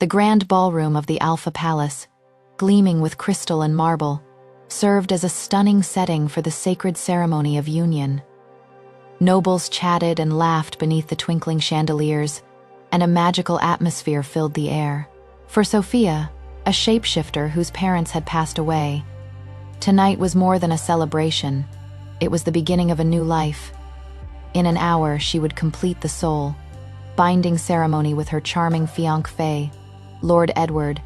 The grand ballroom of the Alpha Palace, gleaming with crystal and marble, served as a stunning setting for the sacred ceremony of union. Nobles chatted and laughed beneath the twinkling chandeliers, and a magical atmosphere filled the air. For Sophia, a shapeshifter whose parents had passed away, tonight was more than a celebration. It was the beginning of a new life. In an hour, she would complete the soul binding ceremony with her charming fiancé, Lord Edward,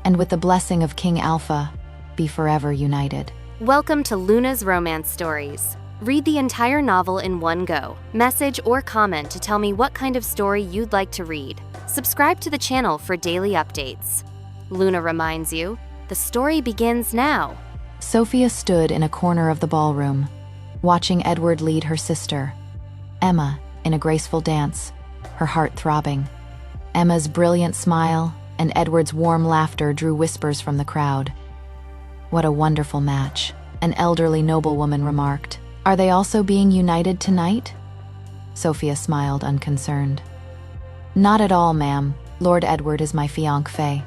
and with the blessing of King Alpha, be forever united. Welcome to Luna's Romance Stories. Read the entire novel in one go. Message or comment to tell me what kind of story you'd like to read. Subscribe to the channel for daily updates. Luna reminds you, the story begins now. Sophia stood in a corner of the ballroom, watching Edward lead her sister, Emma, in a graceful dance, her heart throbbing. Emma's brilliant smile and Edward's warm laughter drew whispers from the crowd. "What a wonderful match," an elderly noblewoman remarked. "Are they also being united tonight?" Sophia smiled, unconcerned. "Not at all, ma'am. Lord Edward is my fiancé,"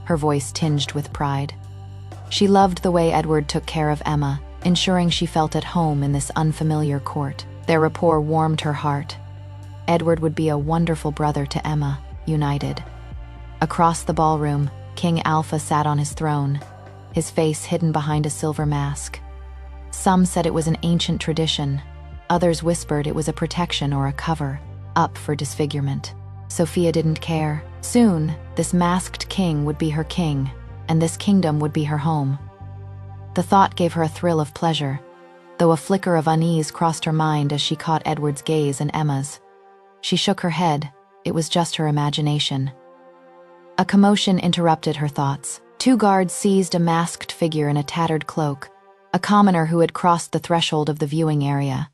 her voice tinged with pride. She loved the way Edward took care of Emma, ensuring she felt at home in this unfamiliar court. Their rapport warmed her heart. Edward would be a wonderful brother to Emma, united. Across the ballroom, King Alpha sat on his throne, his face hidden behind a silver mask. Some said it was an ancient tradition. Others whispered it was a protection or a cover-up for disfigurement. Sophia didn't care. Soon, this masked king would be her king, and this kingdom would be her home. The thought gave her a thrill of pleasure, though a flicker of unease crossed her mind as she caught Edward's gaze and Emma's. She shook her head. It was just her imagination. A commotion interrupted her thoughts. Two guards seized a masked figure in a tattered cloak, a commoner who had crossed the threshold of the viewing area.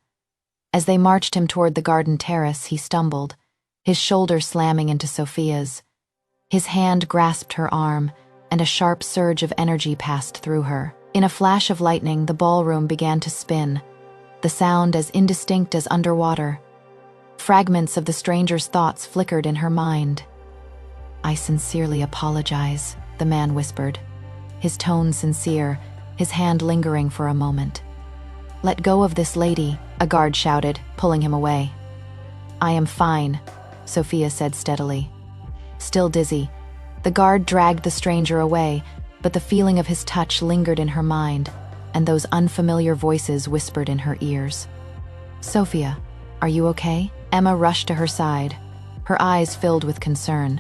As they marched him toward the garden terrace, he stumbled, his shoulder slamming into Sophia's. His hand grasped her arm, and a sharp surge of energy passed through her. In a flash of lightning, the ballroom began to spin, the sound as indistinct as underwater. Fragments of the stranger's thoughts flickered in her mind. "I sincerely apologize," the man whispered, his tone sincere, his hand lingering for a moment. "Let go of this lady," a guard shouted, pulling him away. "I am fine," Sophia said steadily. Still dizzy, the guard dragged the stranger away, but the feeling of his touch lingered in her mind, and those unfamiliar voices whispered in her ears. "Sophia, are you okay?" Emma rushed to her side, her eyes filled with concern.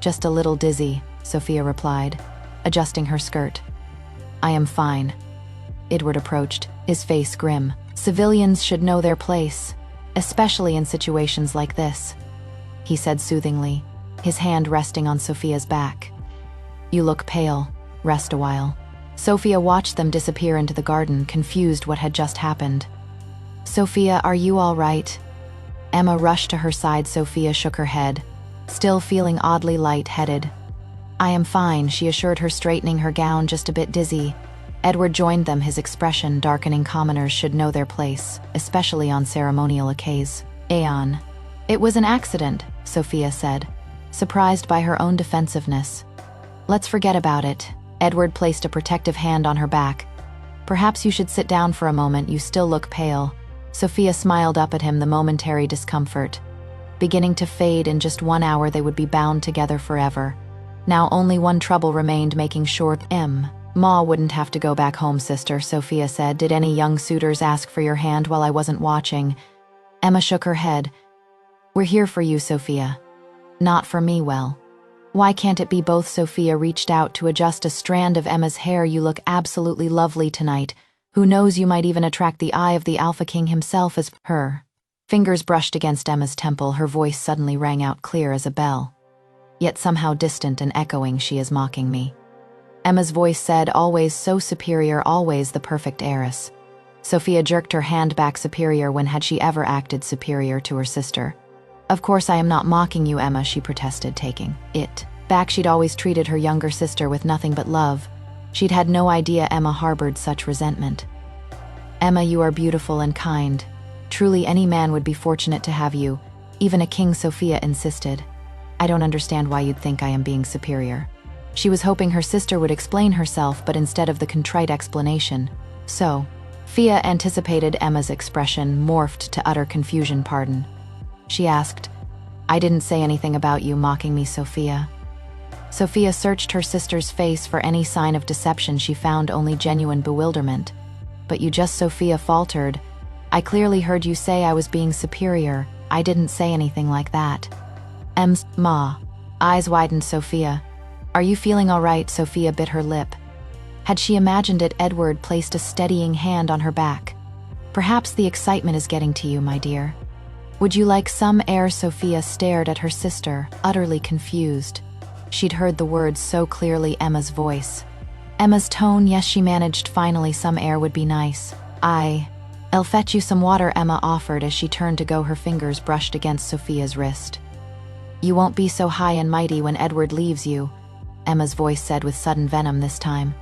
"Just a little dizzy," Sophia replied, adjusting her skirt. "I am fine." Edward approached, his face grim. "Civilians should know their place, especially in situations like this," he said soothingly, his hand resting on Sophia's back. "You look pale. Rest a while." Sophia watched them disappear into the garden, confused what had just happened. "Sophia, are you all right?" Emma rushed to her side. Sophia shook her head, still feeling oddly light-headed. "I am fine," she assured her, straightening her gown, "just a bit dizzy." Edward joined them, his expression darkening. "Commoners should know their place, especially on ceremonial occasions." "Aeon." "It was an accident," Sophia said, surprised by her own defensiveness. "Let's forget about it." Edward placed a protective hand on her back. "Perhaps you should sit down for a moment, you still look pale." Sophia smiled up at him, the momentary discomfort beginning to fade. In just 1 hour they would be bound together forever. Now only one trouble remained, making sure Ma wouldn't have to go back home. "Sister," Sophia said, "did any young suitors ask for your hand while I wasn't watching?" Emma shook her head. "We're here for you, Sophia." "Not for me." "Well, why can't it be both?" Sophia reached out to adjust a strand of Emma's hair. "You look absolutely lovely tonight. Who knows, you might even attract the eye of the Alpha King himself." As her fingers brushed against Emma's temple, her voice suddenly rang out clear as a bell, yet somehow distant and echoing. "She is mocking me," Emma's voice said, "always so superior, always the perfect heiress." Sophia jerked her hand back. Superior? When had she ever acted superior to her sister? "Of course I am not mocking you, Emma," she protested, taking it back. She'd always treated her younger sister with nothing but love. She'd had no idea Emma harbored such resentment. "Emma, you are beautiful and kind. Truly any man would be fortunate to have you, even a king," Sophia insisted. I don't understand why you'd think I am being superior." She was hoping her sister would explain herself, but instead of the contrite explanation, "So," Fia anticipated Emma's expression, morphed to utter confusion. "Pardon?" She asked. "I didn't say anything about you mocking me, Sophia." Sophia searched her sister's face for any sign of deception. She found only genuine bewilderment. "But you just," Sophia faltered. "I clearly heard you say I was being superior. I didn't say anything like that." Ma. Eyes widened. "Sophia. Are you feeling all right?" Sophia bit her lip. Had she imagined it, Edward placed a steadying hand on her back. "Perhaps the excitement is getting to you, my dear. Would you like some air?" Sophia stared at her sister, utterly confused. She'd heard the words so clearly, Emma's voice. Emma's tone. "Yes," she managed finally, "some air would be nice. I'll fetch you some water," Emma offered as she turned to go. Her fingers brushed against Sophia's wrist. "You won't be so high and mighty when Edward leaves you," Emma's voice said with sudden venom this time.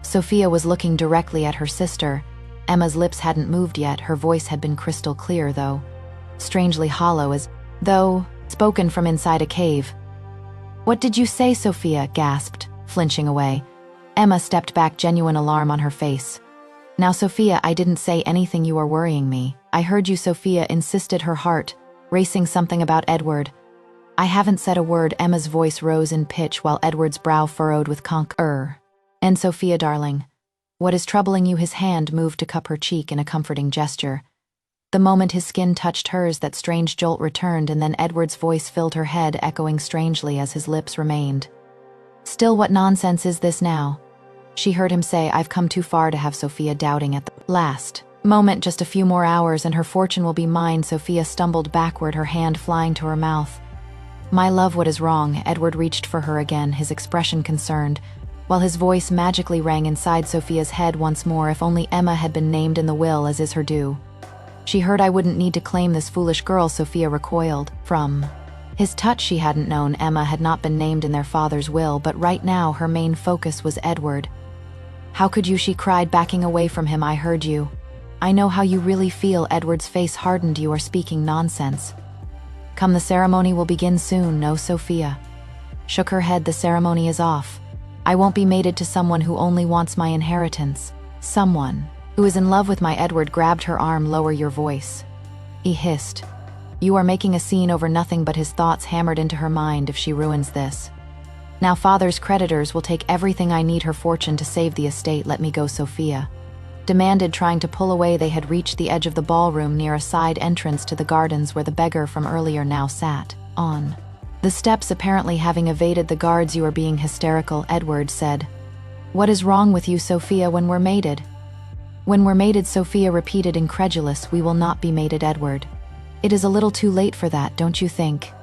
Sophia was looking directly at her sister. Emma's lips hadn't moved yet. Her voice had been crystal clear, though strangely hollow, as though spoken from inside a cave. "What did you say?" Sophia gasped, flinching away. Emma stepped back, genuine alarm on her face. "Now, Sophia, I didn't say anything. You are worrying me." "I heard you," Sophia insisted, her heart racing. "Something about Edward." "I haven't said a word." Emma's voice rose in pitch while Edward's brow furrowed with "And Sophia, darling, what is troubling you?" His hand moved to cup her cheek in a comforting gesture. The moment his skin touched hers, that strange jolt returned, and then Edward's voice filled her head, echoing strangely as his lips remained still. "What nonsense is this now?" She heard him say. "I've come too far to have." Sophia doubting at the last moment. "Just a few more hours and her fortune will be mine." Sophia stumbled backward, her hand flying to her mouth. "My love, what is wrong?" Edward reached for her again, his expression concerned, while his voice magically rang inside Sophia's head once more. If only Emma had been named in the will, as is her due. She heard. "I wouldn't need to claim this foolish girl." Sophia recoiled from his touch. She hadn't known Emma had not been named in their father's will, but right now her main focus was Edward. "How could you?" she cried, backing away from him. "I heard you. I know how you really feel." Edward's face hardened. "You are speaking nonsense. Come, the ceremony will begin soon." "No." Sophia shook her head. "The ceremony is off. I won't be mated to someone who only wants my inheritance. Someone who is in love with my—" Edward grabbed her arm. "Lower your voice," he hissed. "You are making a scene over nothing." But his thoughts hammered into her mind. "If she ruins this, now father's creditors will take everything I need, her fortune, to save the estate." "Let me go," Sophia demanded, trying to pull away. They had reached the edge of the ballroom, near a side entrance to the gardens where the beggar from earlier now sat on the steps, apparently having evaded the guards. "You are being hysterical," Edward said. "What is wrong with you, Sophia?" "When we're mated." "When we're mated," Sophia repeated, incredulous. "We will not be mated, Edward. It is a little too late for that, don't you think?"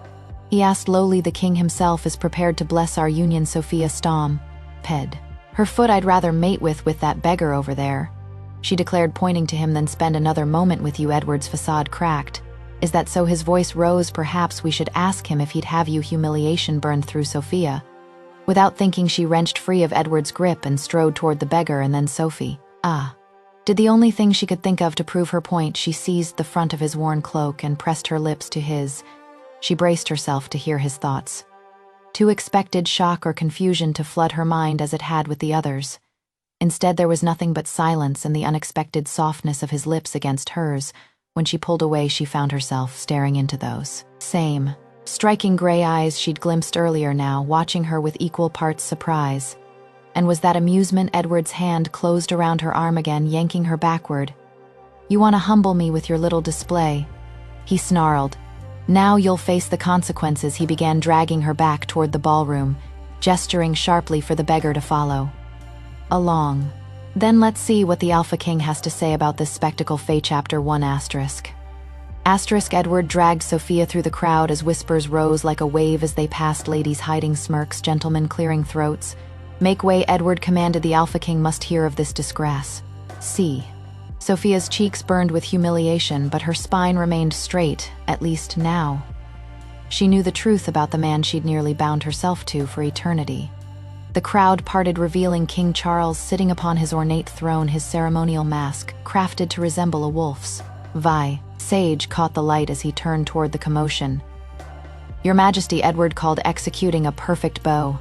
he asked lowly. "The king himself is prepared to bless our union." Sophia stamped her foot. "I'd rather mate with that beggar over there," she declared, pointing to him. "Then spend another moment with you." Edward's facade cracked. "Is that so?" His voice rose. "Perhaps we should ask him if he'd have you." Humiliation burned through Sophia. Without thinking, she wrenched free of Edward's grip and strode toward the beggar, and then Sophie did the only thing she could think of to prove her point. She seized the front of his worn cloak and pressed her lips to his. She braced herself to hear his thoughts. Too expected shock or confusion to flood her mind as it had with the others. Instead, there was nothing but silence and the unexpected softness of his lips against hers. When she pulled away, she found herself staring into those same striking gray eyes she'd glimpsed earlier, now watching her with equal parts surprise. And was that amusement? Edward's hand closed around her arm again, yanking her backward. "You want to humble me with your little display," he snarled. "Now you'll face the consequences." He began dragging her back toward the ballroom, gesturing sharply for the beggar to follow along. "Then let's see what the Alpha King has to say about this spectacle." Fae Chapter 1 ***. Edward dragged Sophia through the crowd as whispers rose like a wave as they passed. Ladies hiding smirks, gentlemen clearing throats. "Make way," Edward commanded. "The Alpha King must hear of this disgrace." "See." Sophia's cheeks burned with humiliation, but her spine remained straight, at least now. She knew the truth about the man she'd nearly bound herself to for eternity. The crowd parted, revealing King Charles sitting upon his ornate throne, his ceremonial mask crafted to resemble a wolf's. Sage caught the light as he turned toward the commotion. "Your Majesty," Edward called, executing a perfect bow.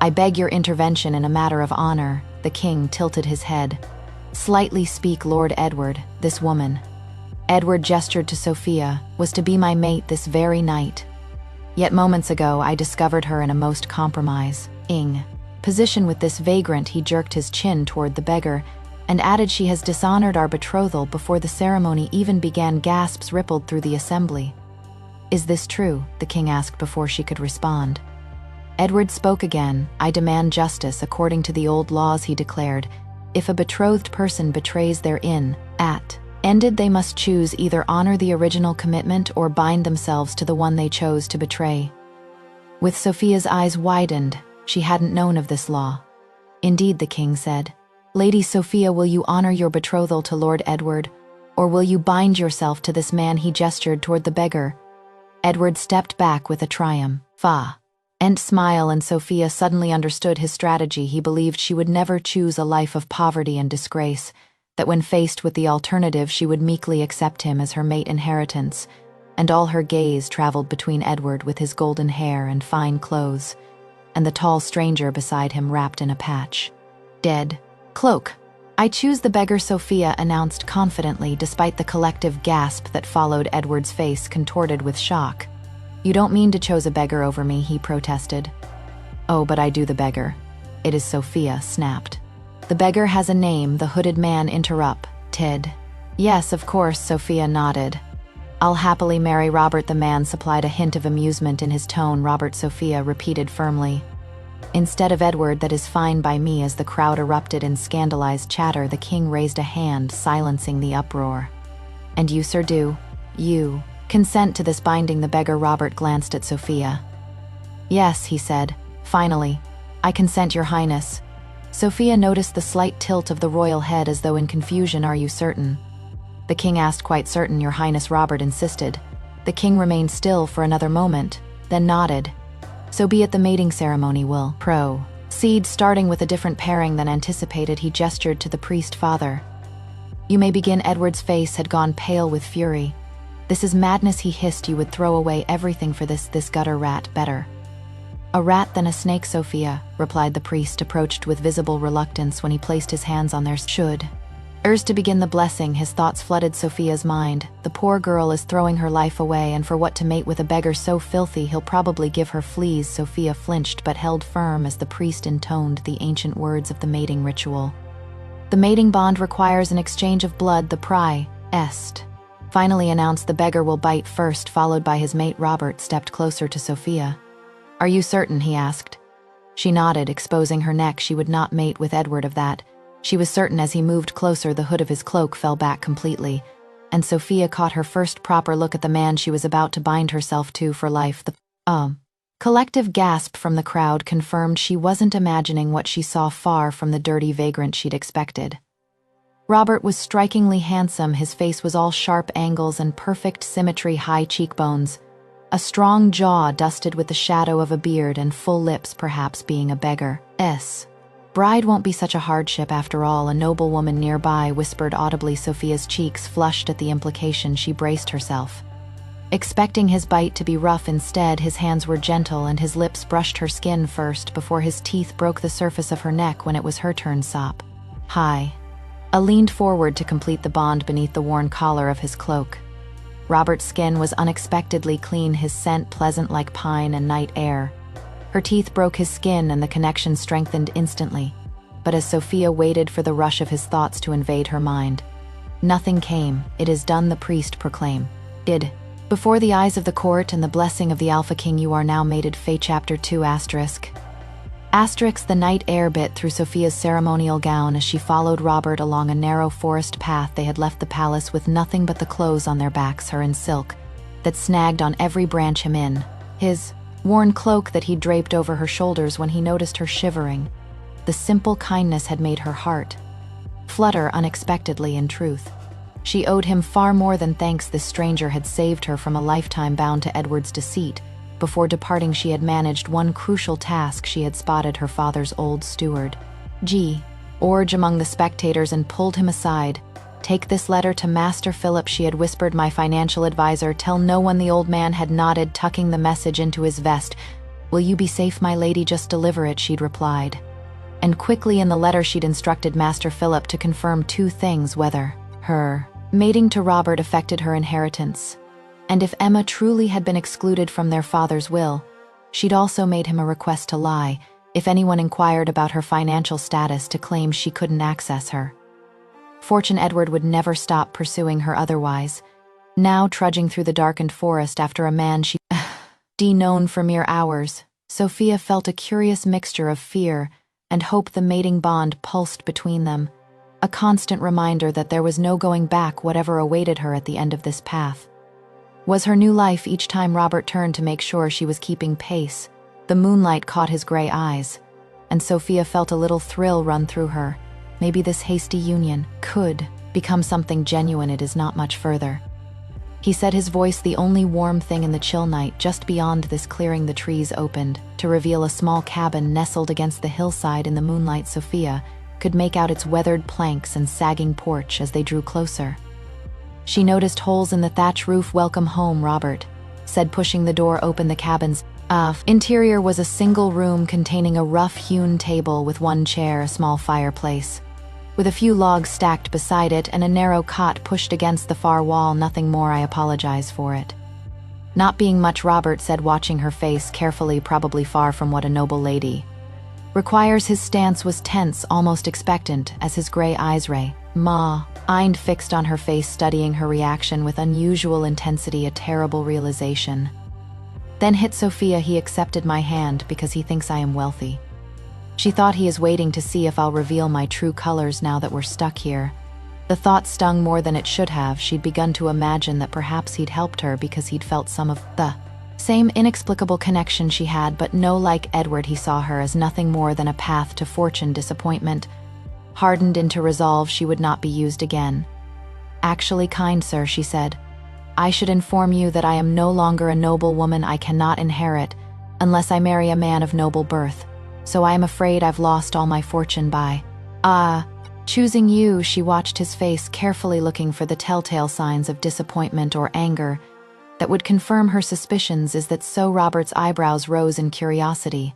"I beg your intervention in a matter of honor." The king tilted his head. "Slightly speak, Lord Edward, this woman," Edward gestured to Sophia, "was to be my mate this very night. Yet moments ago I discovered her in a most compromising position with this vagrant." He jerked his chin toward the beggar and added, "She has dishonored our betrothal before the ceremony even began." Gasps rippled through the assembly. "Is this true?" the king asked before she could respond. Edward spoke again. "I demand justice according to the old laws," he declared. "If a betrothed person betrays their ended, they must choose either honor the original commitment or bind themselves to the one they chose to betray." With Sophia's eyes widened, she hadn't known of this law. "Indeed," the king said. "Lady Sophia, will you honor your betrothal to Lord Edward, or will you bind yourself to this man?" He gestured toward the beggar. Edward stepped back with a triumphant smile, and Sophia suddenly understood his strategy. He believed she would never choose a life of poverty and disgrace, that when faced with the alternative she would meekly accept him as her mate inheritance, and all her gaze traveled between Edward with his golden hair and fine clothes, and the tall stranger beside him wrapped in a dead cloak. "I choose the beggar," Sophia announced confidently, despite the collective gasp that followed. Edward's face contorted with shock. "You don't mean to choose a beggar over me," he protested. "Oh, but I do." The beggar. "It is Sophia," snapped. "The beggar has a name," the hooded man interrupted. "Yes, of course," Sophia nodded. "I'll happily marry Robert." The man supplied a hint of amusement in his tone. "Robert," Sophia repeated firmly. "Instead of Edward." "That is fine by me." As the crowd erupted in scandalized chatter, the king raised a hand, silencing the uproar. "And you, sir, do you consent to this binding?" The beggar Robert glanced at Sophia. "Yes," he said. "Finally, I consent, Your Highness." Sophia noticed the slight tilt of the royal head as though in confusion. "Are you certain?" the king asked. "Quite certain, Your Highness," Robert insisted. The king remained still for another moment, then nodded. "So be it. The mating ceremony will proceed, starting with a different pairing than anticipated." He gestured to the priest father. "You may begin." Edward's face had gone pale with fury. "This is madness," he hissed. "You would throw away everything for this gutter rat." "Better a rat than a snake, Sophia," replied the priest, approached with visible reluctance when he placed his hands on their shoulders to begin the blessing. His thoughts flooded Sophia's mind. The poor girl is throwing her life away, and for what? To mate with a beggar so filthy he'll probably give her fleas. Sophia flinched but held firm as the priest intoned the ancient words of the mating ritual. "The mating bond requires an exchange of blood. The priest finally announced. The beggar will bite first, followed by his mate." Robert stepped closer to Sophia. "Are you certain?" he asked. She nodded, exposing her neck. She would not mate with Edward, of that she was certain. As he moved closer, the hood of his cloak fell back completely, and Sophia caught her first proper look at the man she was about to bind herself to for life. The collective gasp from the crowd confirmed she wasn't imagining what she saw. Far from the dirty vagrant she'd expected. Robert was strikingly handsome. His face was all sharp angles and perfect symmetry, high cheekbones, a strong jaw dusted with the shadow of a beard, and full lips. Perhaps being a beggar's bride won't be such a hardship after all. A noblewoman nearby whispered audibly. Sophia's cheeks flushed at the implication. She braced herself, expecting his bite to be rough. Instead, his hands were gentle, and his lips brushed her skin first before his teeth broke the surface of her neck. When it was her turn, Sophia leaned forward to complete the bond beneath the worn collar of his cloak. Robert's skin was unexpectedly clean, his scent pleasant like pine and night air. Her teeth broke his skin, and the connection strengthened instantly. But as Sophia waited for the rush of his thoughts to invade her mind, nothing came. "It is done," the priest proclaimed. "Before the eyes of the court and the blessing of the Alpha King, you are now mated." Chapter 2 The night air bit through Sophia's ceremonial gown as she followed Robert along a narrow forest path. They had left the palace with nothing but the clothes on their backs, her in silk, that snagged on every branch, him in his worn cloak that he draped over her shoulders. When he noticed her shivering, the simple kindness had made her heart flutter unexpectedly. In truth, she owed him far more than thanks. This stranger had saved her from a lifetime bound to Edward's deceit. Before departing, she had managed one crucial task. She had spotted her father's old steward, George, among the spectators and pulled him aside. "Take this letter to Master Philip," she had whispered, "my financial advisor. Tell no one." The old man had nodded, tucking the message into his vest. "Will you be safe, my lady? Just deliver it," she'd replied. And quickly in the letter she'd instructed Master Philip to confirm two things: whether her mating to Robert affected her inheritance, and if Emma truly had been excluded from their father's will. She'd also made him a request to lie, if anyone inquired about her financial status, to claim she couldn't access her. Fortune Edward would never stop pursuing her otherwise. Now, trudging through the darkened forest after a man she'd known for mere hours, Sophia felt a curious mixture of fear and hope. The mating bond pulsed between them, a constant reminder that there was no going back whatever awaited her at the end of this path. Was her new life each time Robert turned to make sure she was keeping pace. The moonlight caught his gray eyes, and Sophia felt a little thrill run through her. Maybe this hasty union could become something genuine. "It is not much further," he said, his voice the only warm thing in the chill night. Just beyond this clearing the trees opened to reveal a small cabin nestled against the hillside. In the moonlight, Sophia could make out its weathered planks and sagging porch. As they drew closer, she noticed holes in the thatch roof. "Welcome home, Robert," said, pushing the door open. The cabin's interior was a single room containing a rough-hewn table with one chair, a small fireplace with a few logs stacked beside it, and a narrow cot pushed against the far wall. "Nothing more. I apologize for it not being much," Robert said, watching her face carefully, probably far from what a noble lady requires. His stance was tense, almost expectant, as his gray eyes remained fixed on her face, studying her reaction with unusual intensity. A terrible realization then hit Sophia. "He accepted my hand because he thinks I am wealthy. She thought he is waiting to see if I'll reveal my true colors now that we're stuck here." The thought stung more than it should have. She'd begun to imagine that perhaps he'd helped her because he'd felt some of the same inexplicable connection she had, but no, like Edward, he saw her as nothing more than a path to fortune. Disappointment hardened into resolve. She would not be used again. "Actually, kind sir," she said, "I should inform you that I am no longer a noble woman. I cannot inherit unless I marry a man of noble birth. So I am afraid I've lost all my fortune by choosing you." She watched his face carefully, looking for the telltale signs of disappointment or anger that would confirm her suspicions. "Is that so?" Robert's eyebrows rose in curiosity.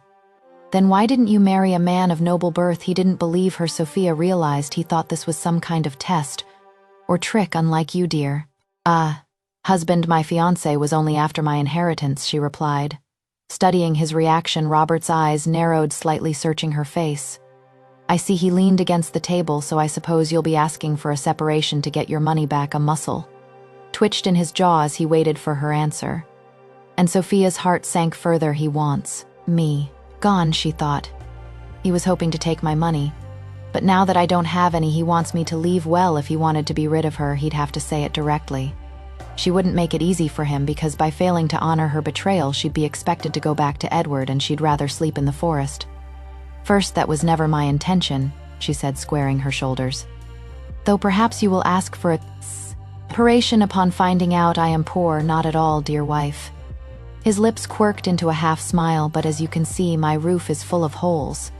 "Then why didn't you marry a man of noble birth?" He didn't believe her. Sophia realized he thought this was some kind of test or trick. "Unlike you, dear. Husband, my fiancé was only after my inheritance," she replied. Studying his reaction, Robert's eyes narrowed slightly, searching her face. "I see." He leaned against the table. "So I suppose you'll be asking for a separation to get your money back." A muscle twitched in his jaw as he waited for her answer, and Sophia's heart sank further. "He wants me gone," she thought. "He was hoping to take my money, but now that I don't have any, he wants me to leave." Well, if he wanted to be rid of her, he'd have to say it directly. She wouldn't make it easy for him, because by failing to honor her betrayal, she'd be expected to go back to Edward, and she'd rather sleep in the forest. "First, that was never my intention," she said, squaring her shoulders. "Though perhaps you will ask for a separation upon finding out I am poor." "Not at all, dear wife." His lips quirked into a half smile. "But as you can see, my roof is full of holes.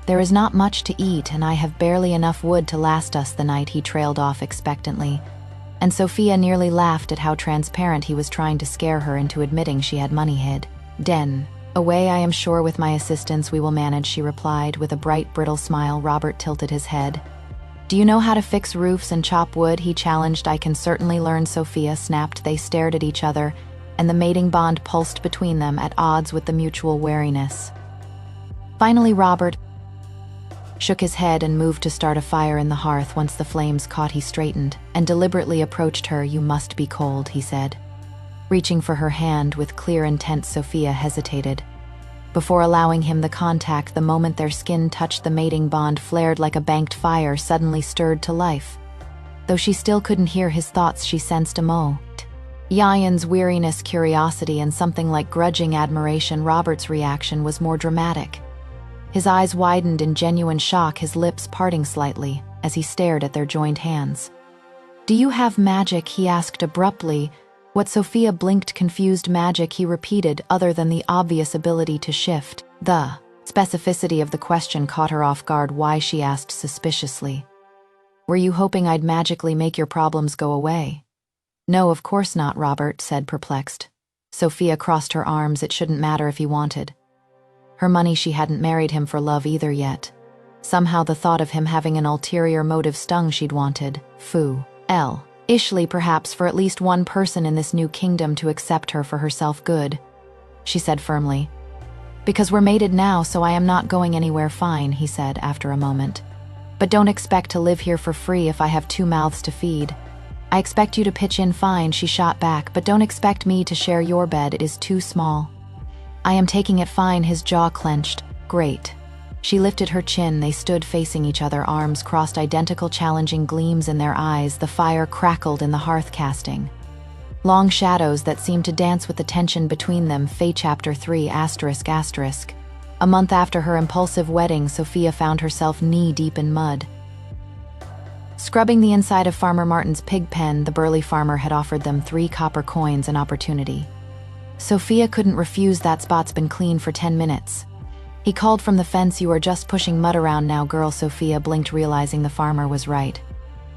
There is not much to eat, and I have barely enough wood to last us the night." He trailed off expectantly, and Sophia nearly laughed at how transparent he was, trying to scare her into admitting she had money hid. "Den away, I am sure with my assistance we will manage," she replied with a bright, brittle smile. Robert tilted his head. "Do you know how to fix roofs and chop wood?" he challenged. "I can certainly learn," Sophia snapped. They stared at each other, and the mating bond pulsed between them, at odds with the mutual wariness. Finally, Robert shook his head and moved to start a fire in the hearth. Once the flames caught, he straightened and deliberately approached her. "You must be cold," he said, reaching for her hand with clear intent. Sophia hesitated before allowing him the contact. The moment their skin touched, the mating bond flared like a banked fire, suddenly stirred to life. Though she still couldn't hear his thoughts, she sensed Yayan's weariness, curiosity, and something like grudging admiration. Robert's reaction was more dramatic. His eyes widened in genuine shock, his lips parting slightly as he stared at their joined hands. "Do you have magic?" he asked abruptly. What Sophia blinked, confused. "Magic?" he repeated, "other than the obvious ability to shift." The specificity of the question caught her off guard. "Why?" she asked suspiciously. Were you hoping I'd magically make your problems go away? No, of course not, Robert said, perplexed. Sophia crossed her arms. It shouldn't matter if he wanted. Her money, she hadn't married him for love either yet. Somehow the thought of him having an ulterior motive stung. She'd wanted, Ishly perhaps, for at least one person in this new kingdom to accept her for herself good, she said firmly. Because we're mated now, so I am not going anywhere. Fine, he said after a moment. But don't expect to live here for free if I have 2 mouths to feed. I expect you to pitch in. Fine, she shot back, but don't expect me to share your bed. It is too small. I am taking it. Fine, his jaw clenched. Great. She lifted her chin. They stood facing each other, arms crossed, identical challenging gleams in their eyes. The fire crackled in the hearth, casting long shadows that seemed to dance with the tension between them. Fae Chapter 3 ***. A month after her impulsive wedding, Sophia found herself knee-deep in mud. Scrubbing the inside of Farmer Martin's pig pen, the burly farmer had offered them 3 copper coins, an opportunity. Sophia couldn't refuse. That spot's been clean for 10 minutes. He called from the fence, you are just pushing mud around now, girl. Sophia blinked, realizing the farmer was right.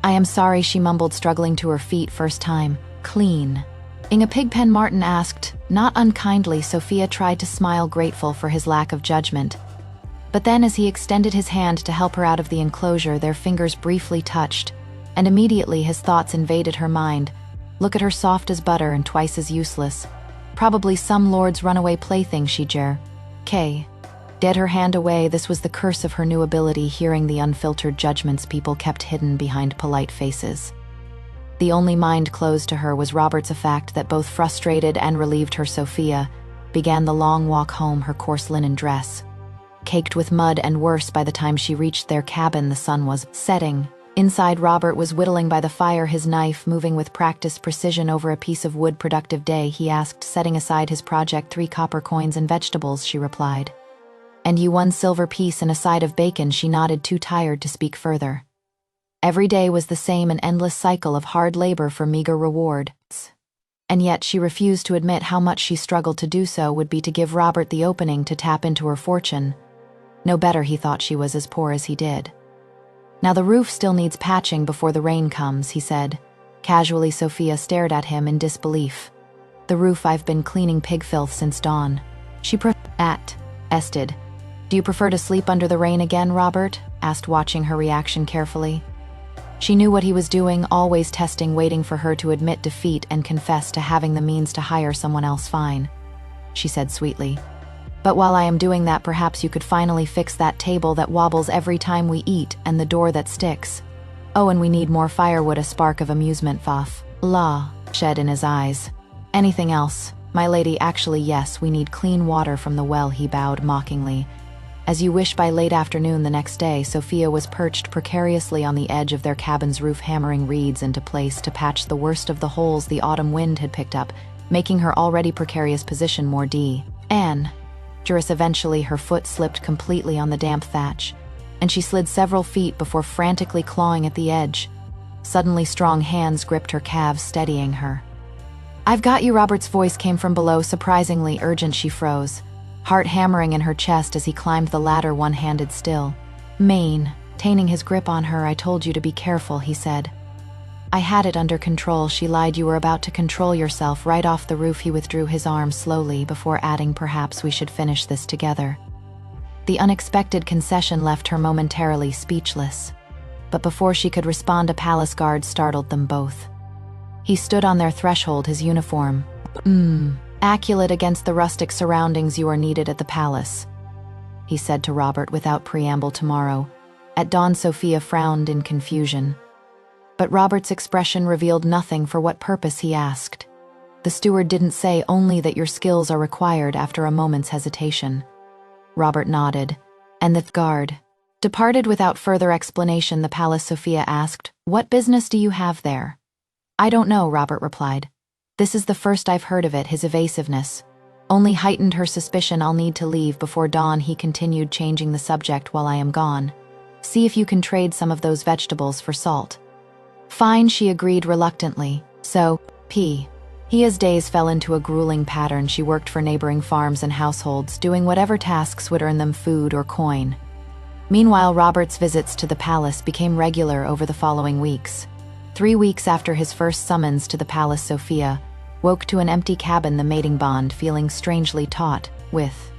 I am sorry, she mumbled, struggling to her feet. First time. Clean. In a pig pen, Martin asked, not unkindly. Sophia tried to smile, grateful for his lack of judgment. But then, as he extended his hand to help her out of the enclosure, their fingers briefly touched, and immediately his thoughts invaded her mind. Look at her, soft as butter and twice as useless. Probably some lord's runaway plaything, she dead her hand away. This was the curse of her new ability, hearing the unfiltered judgments people kept hidden behind polite faces. The only mind closed to her was Robert's. A fact that both frustrated and relieved her. Sophia began the long walk home, her coarse linen dress caked with mud, and worse, by the time she reached their cabin, the sun was setting. Inside, Robert was whittling by the fire, his knife moving with practiced precision over a piece of wood. Productive day, he asked, setting aside his project. 3 copper coins and vegetables, she replied. And you 1 silver piece and a side of bacon, she nodded, too tired to speak further. Every day was the same, an endless cycle of hard labor for meager reward. And yet she refused to admit how much she struggled to do so would be to give Robert the opening to tap into her fortune. No better, he thought. She was as poor as he did. Now the roof still needs patching before the rain comes, he said. Casually, Sophia stared at him in disbelief. The roof? I've been cleaning pig filth since dawn. She ested. Do you prefer to sleep under the rain again, Robert? Asked, watching her reaction carefully. She knew what he was doing, always testing, waiting for her to admit defeat and confess to having the means to hire someone else. Fine, she said sweetly. But while I am doing that, perhaps you could finally fix that table that wobbles every time we eat and the door that sticks. Oh, and we need more firewood. A spark of amusement shed in his eyes. Anything else, my lady? Actually, yes, we need clean water from the well, he bowed mockingly. As you wish. By late afternoon the next day, Sophia was perched precariously on the edge of their cabin's roof, hammering reeds into place to patch the worst of the holes the autumn wind had picked up, making her already precarious position more dangerous. Eventually, her foot slipped completely on the damp thatch, and she slid several feet before frantically clawing at the edge. Suddenly, strong hands gripped her calves, steadying her. I've got you. Robert's voice came from below, surprisingly urgent. She froze, heart hammering in her chest as he climbed the ladder, one-handed still. Maintaining his grip on her. I told you to be careful, he said. I had it under control, she lied. You were about to control yourself right off the roof. He withdrew his arm slowly before adding, perhaps we should finish this together. The unexpected concession left her momentarily speechless. But before she could respond, a palace guard startled them both. He stood on their threshold, his uniform immaculate against the rustic surroundings. You are needed at the palace, he said to Robert without preamble. Tomorrow, at dawn. Sophia frowned in confusion. But Robert's expression revealed nothing. For what purpose, he asked. The steward didn't say, only that your skills are required. After a moment's hesitation, Robert nodded, and the guard departed without further explanation. The palace, Sophia asked. What business do you have there? I don't know, Robert replied. This is the first I've heard of it. His evasiveness only heightened her suspicion. I'll need to leave before dawn, he continued, changing the subject. While I am gone, see if you can trade some of those vegetables for salt. Fine, she agreed reluctantly. Hia's days fell into a grueling pattern. She worked for neighboring farms and households, doing whatever tasks would earn them food or coin. Meanwhile, Robert's visits to the palace became regular over the following weeks. 3 weeks after his first summons to the palace, Sophia woke to an empty cabin, the mating bond feeling strangely taut with.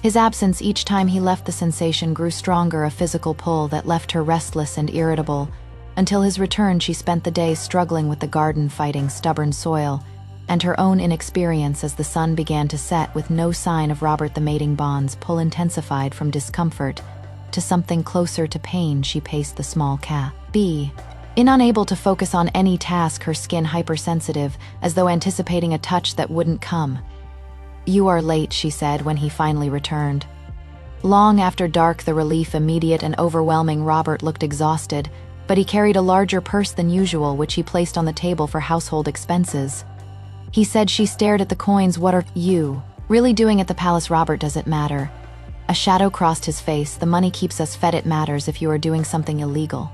His absence each time he left, the sensation grew stronger, a physical pull that left her restless and irritable. Until his return, she spent the day struggling with the garden, fighting stubborn soil and her own inexperience. As the sun began to set with no sign of Robert, the mating bond's pull intensified from discomfort to something closer to pain. She paced the small cabin, unable to focus on any task, her skin hypersensitive, as though anticipating a touch that wouldn't come. "You are late," she said when he finally returned. Long after dark, the relief immediate and overwhelming. Robert looked exhausted, but he carried a larger purse than usual, which he placed on the table for household expenses. He said. She stared at the coins. "What are you really doing at the palace, Robert? Does it matter?" A shadow crossed his face. "The money keeps us fed. It matters if you are doing something illegal,"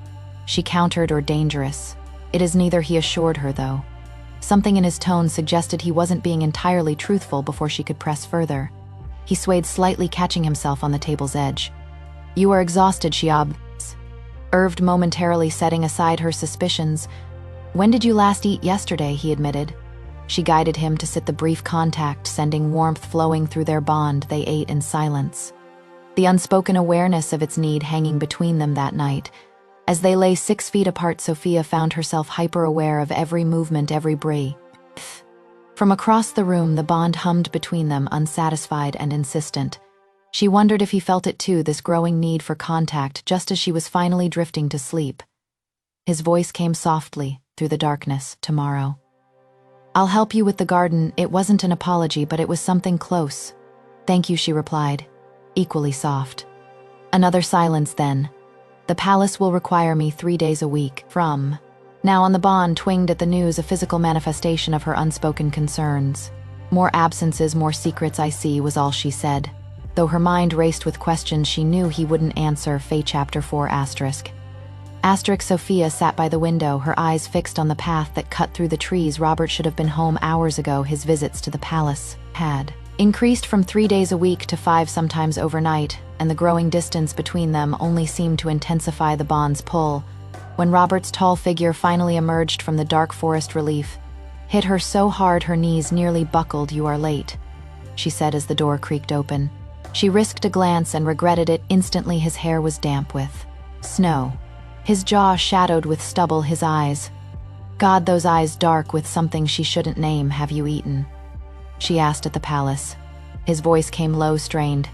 she countered, "or dangerous." "It is neither," he assured her, though something in his tone suggested he wasn't being entirely truthful. Before she could press further, he swayed slightly, catching himself on the table's edge. "You are exhausted," she observed momentarily, setting aside her suspicions. "When did you last eat?" "Yesterday," he admitted. She guided him to sit. The brief contact sending warmth flowing through their bond. They ate in silence, the unspoken awareness of its need hanging between them that night. As they lay 6 feet apart, Sophia found herself hyper-aware of every movement, every breath. From across the room, the bond hummed between them, unsatisfied and insistent. She wondered if he felt it too, this growing need for contact, just as she was finally drifting to sleep. His voice came softly through the darkness. "Tomorrow I'll help you with the garden." It wasn't an apology, but it was something close. "Thank you," she replied, equally soft. Another silence. Then, "The palace will require me 3 days a week from now on." The bond twinged at the news, a physical manifestation of her unspoken concerns. "More absences, more secrets, I see," was all she said. Though her mind raced with questions she knew he wouldn't answer. Fate Chapter 4 ***. Sophia sat by the window, her eyes fixed on the path that cut through the trees. Robert should have been home hours ago. His visits to the palace had increased from 3 days a week to 5, sometimes overnight, and the growing distance between them only seemed to intensify the bond's pull. When Robert's tall figure finally emerged from the dark forest, relief hit her so hard her knees nearly buckled. "You are late," she said as the door creaked open. She risked a glance and regretted it instantly. His hair was damp with snow, his jaw shadowed with stubble, his eyes, God, those eyes dark with something she shouldn't name. "Have you eaten?" she asked at the palace. His voice came low, strained.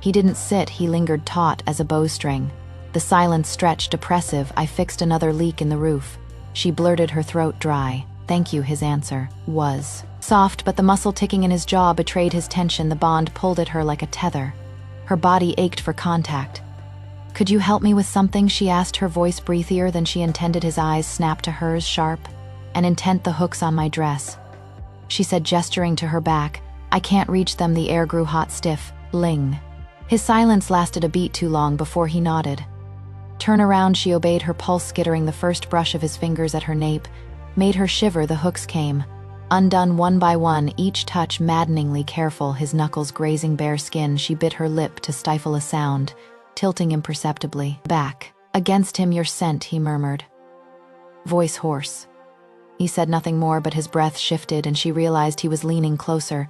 He didn't sit, he lingered, taut as a bowstring. The silence stretched, oppressive. "I fixed another leak in the roof," she blurted, her throat dry. "Thank you." His answer was soft, but the muscle ticking in his jaw betrayed his tension. The bond pulled at her like a tether. Her body ached for contact. "Could you help me with something?" she asked, her voice breathier than she intended. His eyes snapped to hers, sharp and intent. "The hooks on my dress," she said, gesturing to her back. "I can't reach them." The air grew hot, stiff. "Ling." His silence lasted a beat too long before he nodded. "Turn around." She obeyed, her pulse skittering. The first brush of his fingers at her nape made her shiver. The hooks came undone one by one, each touch maddeningly careful, his knuckles grazing bare skin. She bit her lip to stifle a sound, tilting imperceptibly back against him. "Your scent," he murmured, voice hoarse. He said nothing more, but his breath shifted and she realized he was leaning closer,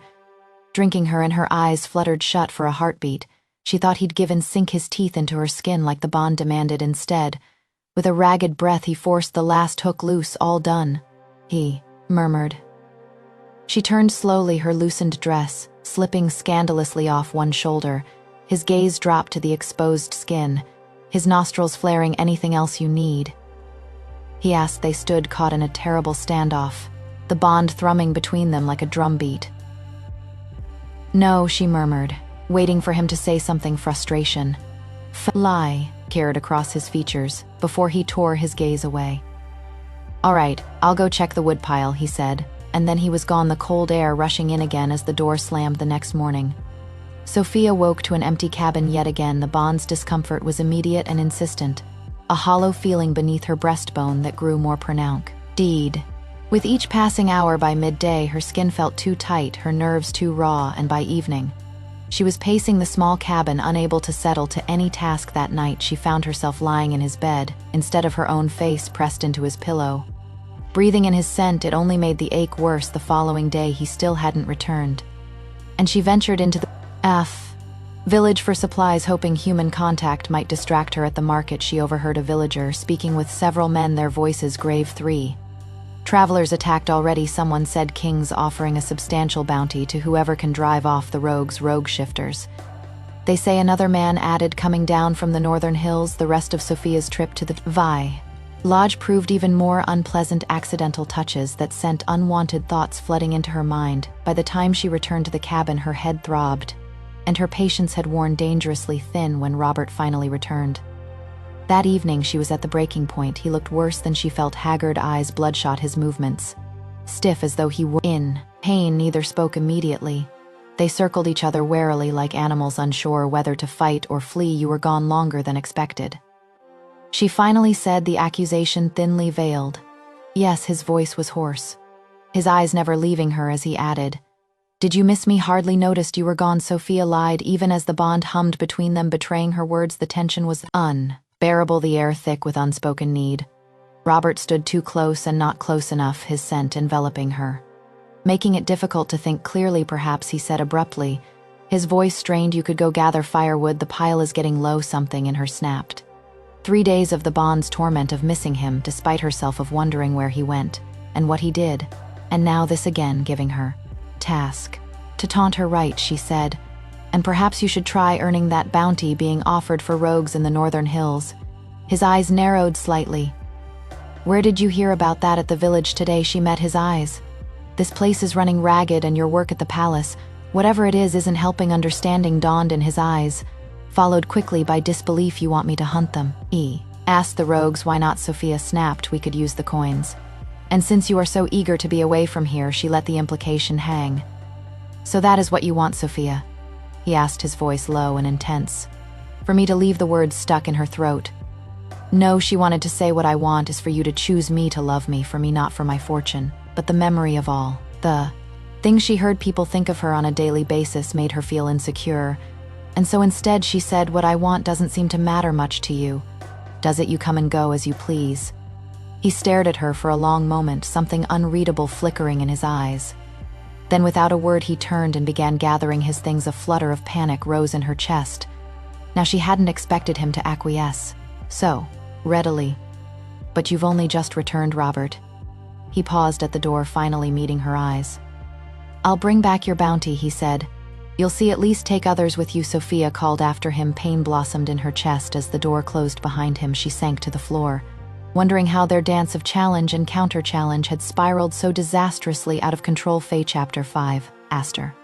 drinking her, and her eyes fluttered shut for a heartbeat. She thought he'd sink his teeth into her skin like the bond demanded. Instead, with a ragged breath, he forced the last hook loose. "All done," he murmured. She turned slowly, her loosened dress slipping scandalously off one shoulder. His gaze dropped to the exposed skin, his nostrils flaring. "Anything else you need?" he asked. They stood caught in a terrible standoff, the bond thrumming between them like a drumbeat. "No," she murmured, waiting for him to say something. Frustration lie carried across his features before he tore his gaze away. "All right, I'll go check the woodpile," he said, and then he was gone, the cold air rushing in again as the door slammed. The next morning, Sophia woke to an empty cabin yet again. The bond's discomfort was immediate and insistent, a hollow feeling beneath her breastbone that grew more pronounced. With each passing hour, by midday, her skin felt too tight, her nerves too raw, and by evening, She was pacing the small cabin, unable to settle to any task that night. She found herself lying in his bed, instead of her own face pressed into his pillow. Breathing in his scent, it only made the ache worse. The following day, he still hadn't returned. And she ventured into the village for supplies, hoping human contact might distract her. At the market, she overheard a villager speaking with several men, their voices grave. 3 travelers attacked already. Someone said kings offering a substantial bounty to whoever can drive off the rogue shifters. They say, another man added, coming down from the northern hills. The rest of Sophia's trip to the lodge proved even more unpleasant. Accidental touches that sent unwanted thoughts flooding into her mind. By the time she returned to the cabin, her head throbbed, and her patience had worn dangerously thin when Robert finally returned. That evening, she was at the breaking point. He looked worse than she felt, haggard eyes bloodshot, his movements stiff as though he were in pain. Neither spoke immediately. They circled each other warily like animals unsure whether to fight or flee. You were gone longer than expected, she finally said, the accusation thinly veiled. Yes, his voice was hoarse, his eyes never leaving her as he added, did you miss me? Hardly noticed you were gone. Sophia lied, even as the bond hummed between them, betraying her words. The tension was unbearable, the air thick with unspoken need. Robert stood too close and not close enough, his scent enveloping her, making it difficult to think clearly. Perhaps, he said abruptly, his voice strained, you could go gather firewood. The pile is getting low. Something in her snapped. 3 days of the bond's torment of missing him, despite herself, of wondering where he went and what he did, and now this again, giving her task to taunt her. Right, she said, and perhaps you should try earning that bounty being offered for rogues in the northern hills. His eyes narrowed slightly. Where did you hear about that? At the village today. She met his eyes. This place is running ragged, and your work at the palace, whatever it is, isn't helping. Understanding dawned in his eyes, followed quickly by disbelief. You want me to hunt them? Asked the rogues. Why not? Sophia snapped. We could use the coins. And since you are so eager to be away from here, she let the implication hang. So that is what you want, Sophia? He asked, his voice low and intense. For me to leave? The words stuck in her throat. No, she wanted to say, what I want is for you to choose me, to love me, for me, not for my fortune, but the memory of all the things she heard people think of her on a daily basis made her feel insecure. And so instead she said, what I want doesn't seem to matter much to you, does it? You come and go as you please. He stared at her for a long moment, something unreadable flickering in his eyes. Then without a word he turned and began gathering his things. A flutter of panic rose in her chest. Now she hadn't expected him to acquiesce so readily. But you've only just returned, Robert. He paused at the door, finally meeting her eyes. I'll bring back your bounty, he said. You'll see, at least take others with you. Sophia called after him. Pain blossomed in her chest as the door closed behind him. She sank to the floor, wondering how their dance of challenge and counter-challenge had spiraled so disastrously out of control. Faye Chapter 5, Aster.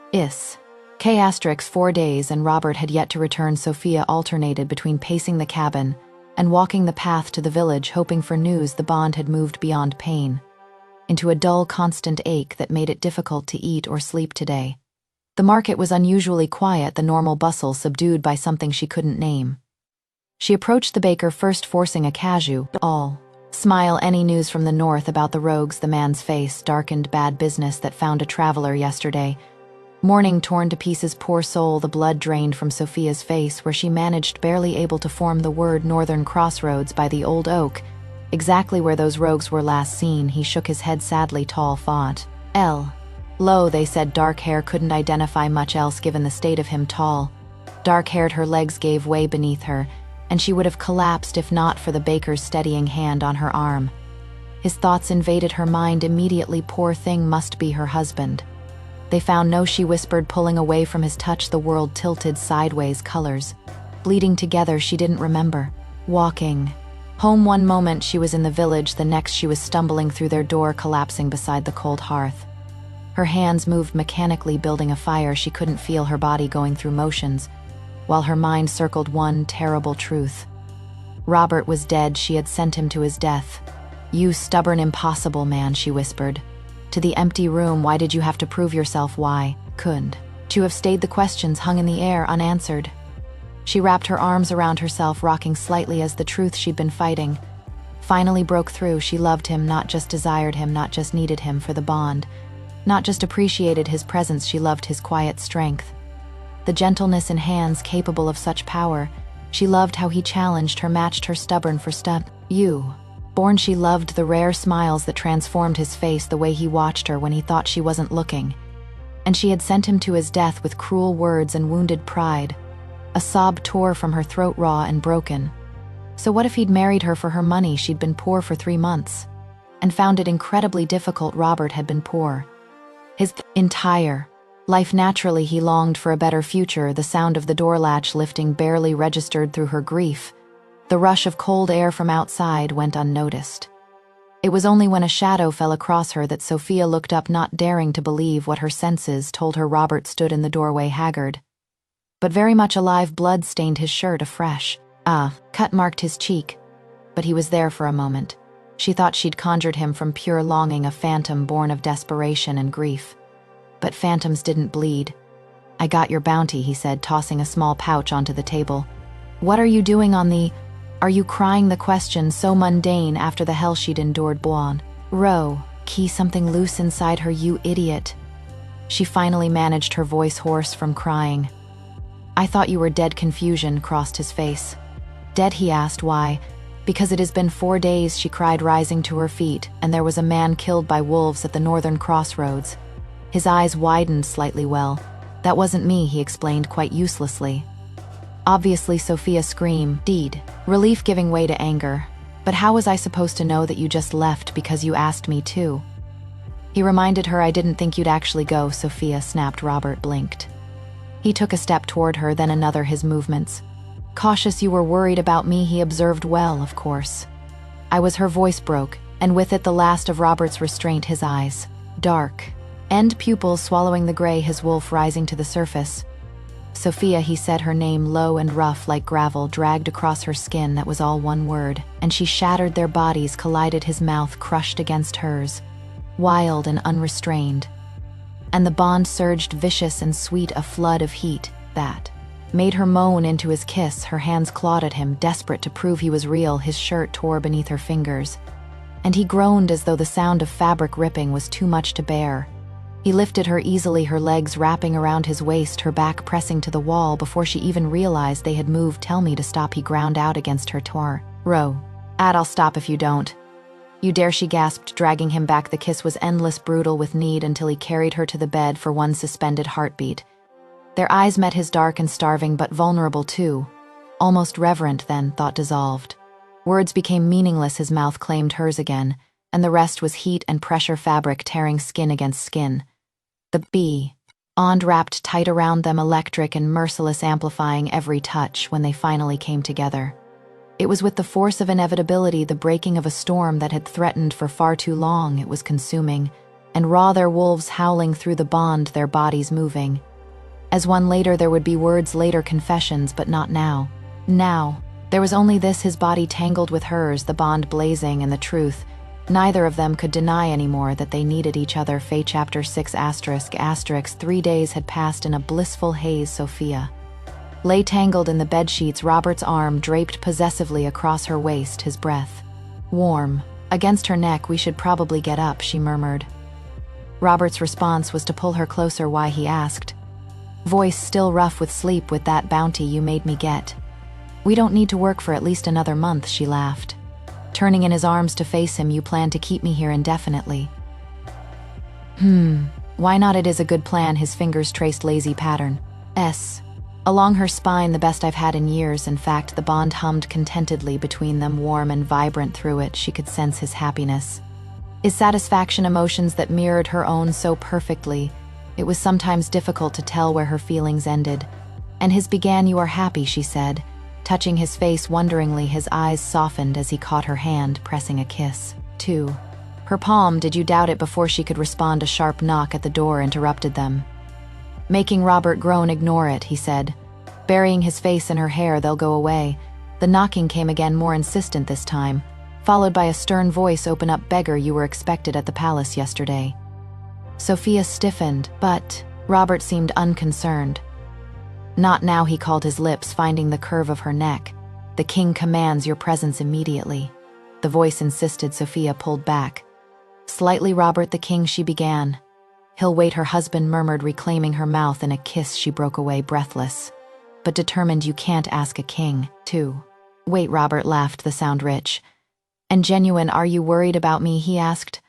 K*, 4 days, and Robert had yet to return. Sophia alternated between pacing the cabin and walking the path to the village, hoping for news. The bond had moved beyond pain into a dull, constant ache that made it difficult to eat or sleep today. The market was unusually quiet, the normal bustle subdued by something she couldn't name. She approached the baker, first forcing a casual smile. Any news from the north about the rogues? The man's face darkened. Bad business that found a traveler yesterday. Morning torn to pieces. Poor soul. The blood drained from Sophia's face, where she managed, barely able to form the word. Northern crossroads by the old oak, exactly where those rogues were last seen. He shook his head sadly. Tall, fought. Low, they said. Dark hair. Couldn't identify much else given the state of him. Tall, dark-haired. Her legs gave way beneath her, and she would have collapsed if not for the baker's steadying hand on her arm. His thoughts invaded her mind immediately. Poor thing, must be her husband. They found no, she whispered, pulling away from his touch. The world tilted sideways, colors bleeding together. She didn't remember walking home. One moment she was in the village, the next she was stumbling through their door, collapsing beside the cold hearth. Her hands moved mechanically, building a fire. She couldn't feel her body going through motions, while her mind circled one terrible truth. Robert was dead. She had sent him to his death. You stubborn, impossible man, she whispered. To the empty room. Why did you have to prove yourself? Why couldn't you have stayed? The questions hung in the air, unanswered. She wrapped her arms around herself, rocking slightly as the truth she'd been fighting finally broke through. She loved him, not just desired him, not just needed him for the bond, not just appreciated his presence. She loved his quiet strength, the gentleness in hands capable of such power. She loved how he challenged her, matched her stubborn for step. Born, she loved the rare smiles that transformed his face, the way he watched her when he thought she wasn't looking. And she had sent him to his death with cruel words and wounded pride. A sob tore from her throat, raw and broken. So what if he'd married her for her money? She'd been poor for 3 months, and found it incredibly difficult. Robert had been poor his entire life. Naturally, he longed for a better future. The sound of the door latch lifting barely registered through her grief. The rush of cold air from outside went unnoticed. It was only when a shadow fell across her that Sophia looked up, not daring to believe what her senses told her. Robert stood in the doorway, haggard, but very much alive. Blood stained his shirt afresh. Cut marked his cheek, but he was there for a moment. She thought she'd conjured him from pure longing, a phantom born of desperation and grief. But phantoms didn't bleed. "I got your bounty," he said, tossing a small pouch onto the table. "What are you doing on the... Are you crying?" The question, so mundane after the hell she'd endured. Buon. Key, something loose inside her, you idiot. She finally managed, her voice hoarse from crying. "I thought you were dead." Confusion crossed his face. "Dead?" he asked. "Why?" "Because it has been 4 days," she cried, rising to her feet, "and there was a man killed by wolves at the northern crossroads." His eyes widened slightly. "Well, that wasn't me," he explained quite uselessly. Obviously, Sophia screamed, deed, relief giving way to anger. "But how was I supposed to know that you just left because you asked me to?" He reminded her. "I didn't think you'd actually go," Sophia snapped. Robert blinked. He took a step toward her, then another, his movements cautious. "You were worried about me," he observed. "Well, of course I was." Her voice broke, and with it the last of Robert's restraint. His eyes, dark, end pupils swallowing the gray, his wolf rising to the surface. "Sophia," he said, her name low and rough like gravel dragged across her skin. That was all one word, and she shattered. Their bodies collided, his mouth crushed against hers, wild and unrestrained. And the bond surged, vicious and sweet, a flood of heat that made her moan into his kiss. Her hands clawed at him, desperate to prove he was real. His shirt tore beneath her fingers, and he groaned as though the sound of fabric ripping was too much to bear. He lifted her easily, her legs wrapping around his waist, her back pressing to the wall. Before she even realized they had moved, "Tell me to stop," he ground out against her. I'll stop if you don't." "You dare?" she gasped, dragging him back. The kiss was endless, brutal with need, until he carried her to the bed for one suspended heartbeat. Their eyes met, his dark and starving, but vulnerable too. Almost reverent, then thought dissolved. Words became meaningless. His mouth claimed hers again, and the rest was heat and pressure, fabric tearing skin against skin. The bond wrapped tight around them, electric and merciless, amplifying every touch. When they finally came together, it was with the force of inevitability, the breaking of a storm that had threatened for far too long. It was consuming and raw, their wolves howling through the bond, their bodies moving. As one later, there would be words, later confessions, but not now. Now, there was only this, his body tangled with hers, the bond blazing, and the truth. Neither of them could deny anymore that they needed each other. Fae Chapter 6 ***. 3 days had passed in a blissful haze. Sophia lay tangled in the bedsheets, Robert's arm draped possessively across her waist, his breath warm against her neck. "We should probably get up," she murmured. Robert's response was to pull her closer. "Why?" he asked, voice still rough with sleep. "With that bounty you made me get. We don't need to work for at least another month," she laughed, turning in his arms to face him. "You plan to keep me here indefinitely?" Why not? It is a good plan." His fingers traced lazy pattern along her spine, "the best I've had in years." In fact, the bond hummed contentedly between them, warm and vibrant. Through it, she could sense his happiness, his satisfaction, emotions that mirrored her own so perfectly. It was sometimes difficult to tell where her feelings ended, and his began. "You are happy," she said, touching his face wonderingly. His eyes softened as he caught her hand, pressing a kiss to her palm. "Did you doubt it?" Before she could respond, a sharp knock at the door interrupted them, making Robert groan. "Ignore it," he said, burying his face in her hair. "They'll go away." The knocking came again, more insistent this time, followed by a stern voice. "Open up, beggar. You were expected at the palace yesterday." Sophia stiffened, but Robert seemed unconcerned. "Not now," he called, his lips finding the curve of her neck. "The king commands your presence immediately." The voice insisted. Sophia pulled back slightly. "Robert, the king," she began. He'll wait, her husband murmured, reclaiming her mouth in a kiss. She broke away, breathless, but determined. You can't ask a king to. Wait, Robert laughed, the sound rich and genuine. Are you worried about me? He asked.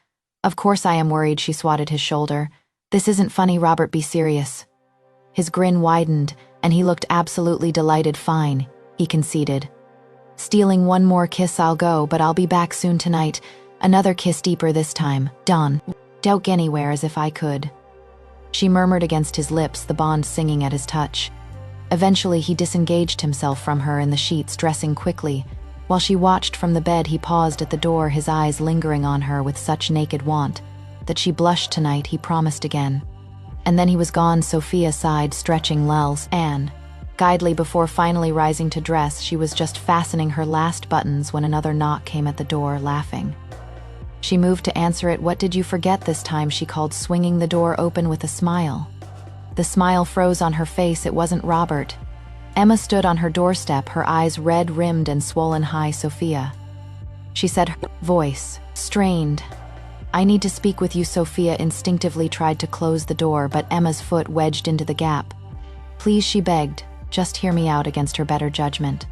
Of course I am worried, she swatted his shoulder. This isn't funny, Robert, be serious. His grin widened, and he looked absolutely delighted. Fine, he conceded. Stealing one more kiss, I'll go, but I'll be back soon tonight. Another kiss, deeper this time. Dawn. Don't go anywhere, as if I could. She murmured against his lips, the bond singing at his touch. Eventually he disengaged himself from her in the sheets, dressing quickly. While she watched from the bed, he paused at the door, his eyes lingering on her with such naked want that she blushed. Tonight, he promised again. And then he was gone. Sophia sighed, stretching lulls. Anne. Guidely, before finally rising to dress, she was just fastening her last buttons when another knock came at the door, laughing. She moved to answer it. What did you forget this time? She called, swinging the door open with a smile. The smile froze on her face. It wasn't Robert. Emma stood on her doorstep, her eyes red-rimmed and swollen. Hi, Sophia. She said, her voice strained. I need to speak with you. Sophia instinctively tried to close the door, but Emma's foot wedged into the gap. Please, she begged, just hear me out. Against her better judgment,